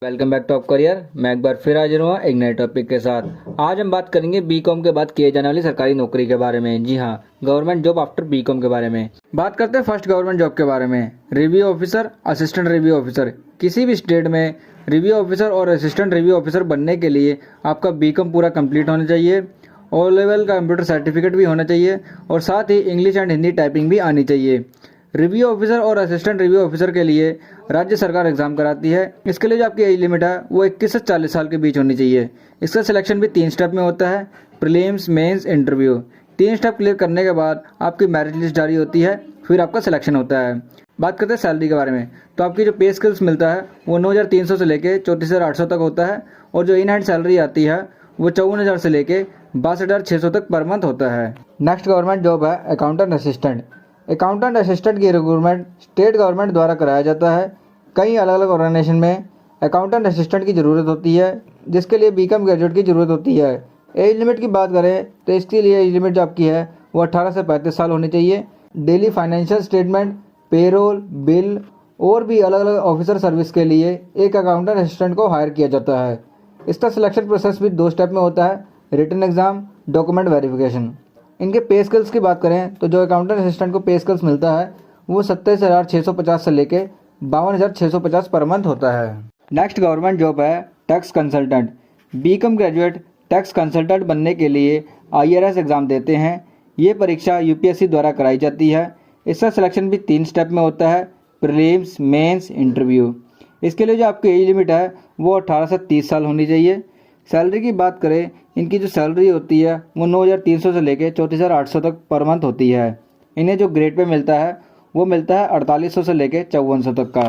Welcome back two of career. मैं एक बार फिर हाजिर हुआ एक नए टॉपिक के साथ। आज हम बात करेंगे बीकॉम के बाद किए जाने वाली सरकारी नौकरी के बारे में। जी हाँ, गवर्नमेंट जॉब आफ्टर बीकॉम के बारे में बात करते हैं। फर्स्ट गवर्नमेंट जॉब के बारे में। Review officer, assistant review officer. किसी भी स्टेट में रिव्यू ऑफिसर और असिस्टेंट रिव्यू ऑफिसर बनने के लिए आपका बीकॉम पूरा कंप्लीट होना चाहिए। ओ लेवल का कंप्यूटर सर्टिफिकेट भी होना चाहिए और साथ ही इंग्लिश एंड हिंदी टाइपिंग भी आनी चाहिए। रिव्यू ऑफिसर और असिस्टेंट रिव्यू ऑफिसर के लिए राज्य सरकार एग्जाम कराती है। इसके लिए जो आपकी एज लिमिट है वो 21 से 40 साल के बीच होनी चाहिए। इसका सिलेक्शन भी 3 स्टेप में होता है, prelims, mains, interview. 3 step clear करने के बाद आपकी मेरिट लिस्ट जारी होती है, फिर आपका सिलेक्शन होता है। बात करते हैं सैलरी के बारे में। तो आपकी जो पे स्किल्स मिलता है वो 9,300 से लेके 34,800 तक होता है और जो इन हैंड सैलरी आती है वो 54,000 से लेके 62,600 तक पर मंथ होता है। नेक्स्ट गवर्नमेंट जॉब है अकाउंटेंट असिस्टेंट। अकाउंटेंट असिस्टेंट की रिक्रूटमेंट स्टेट गवर्नमेंट द्वारा कराया जाता है। कई अलग अलग ऑर्गेनाइजेशन में अकाउंटेंट असिस्टेंट की ज़रूरत होती है, जिसके लिए बीकॉम ग्रेजुएट की ज़रूरत होती है। एज लिमिट की बात करें तो इसके लिए एज लिमिट जो आपकी है वो 18 से 35 साल होनी चाहिए। Daily financial statement, payroll, bill और भी अलग अलग ऑफिसर सर्विस के लिए एक अकाउंटेंट असिस्टेंट को हायर किया जाता है। इसका सिलेक्शन प्रोसेस भी 2 स्टेप में होता है, रिटन एग्जाम, डॉक्यूमेंट वेरिफिकेशन। इनके पे स्किल्स की बात करें तो जो अकाउंटेंट असिस्टेंट को पे स्किल्स मिलता है वो 27,650 से लेके 52,650 पर मंथ होता है। नेक्स्ट गवर्नमेंट जॉब है tax consultant. BCom graduate tax consultant बनने के लिए IRS एग्ज़ाम देते हैं। ये परीक्षा UPSC द्वारा कराई जाती है। इसका सिलेक्शन भी 3 स्टेप में होता है, प्रीलिम्स, मेंस, इंटरव्यू। इसके लिए जो आपकी एज लिमिट है वो 18 से 30 साल होनी चाहिए। सैलरी की बात करें, इनकी जो सैलरी होती है वो 9,300 से लेके 34,800 तक पर मंथ होती है। इन्हें जो ग्रेड पे मिलता है वो मिलता है 4800 से लेके 5400 तक का।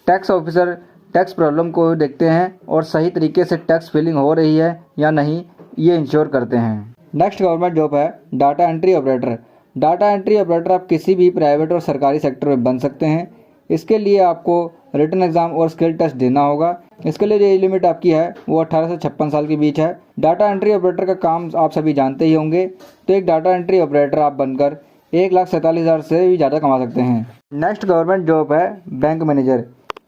टैक्स ऑफिसर टैक्स प्रॉब्लम को देखते हैं और सही तरीके से टैक्स फिलिंग हो रही है या नहीं ये इंश्योर करते हैं। नेक्स्ट गवर्नमेंट जॉब है data entry operator. Data entry operator आप किसी भी प्राइवेट और सरकारी सेक्टर में बन सकते हैं। इसके लिए आपको रिटन एग्जाम और स्किल टेस्ट देना होगा। इसके लिए जो एज लिमिट आपकी है वो 18 से 56 साल के बीच है। डाटा एंट्री ऑपरेटर का काम आप सभी जानते ही होंगे। तो एक डाटा एंट्री ऑपरेटर आप बनकर 1,47,000 से भी ज़्यादा कमा सकते हैं। नेक्स्ट गवर्नमेंट जॉब है bank manager.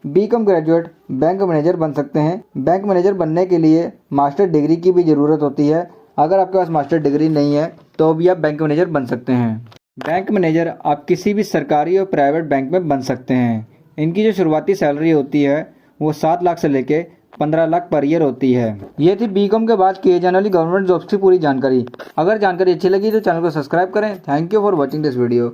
BCom graduate bank manager बन सकते हैं। बैंक मैनेजर बनने के लिए मास्टर डिग्री की भी ज़रूरत होती है। अगर आपके पास मास्टर डिग्री नहीं है तो भी आप बैंक मैनेजर बन सकते हैं। बैंक मैनेजर आप किसी भी सरकारी और प्राइवेट बैंक में बन सकते हैं। इनकी जो शुरुआती सैलरी होती है वो 7 लाख से लेके 15 लाख पर ईयर होती है। ये थी बीकॉम के बाद किए जाने वाली गवर्नमेंट जॉब्स की पूरी जानकारी। अगर जानकारी अच्छी लगी तो चैनल को सब्सक्राइब करें। Thank you for watching this video.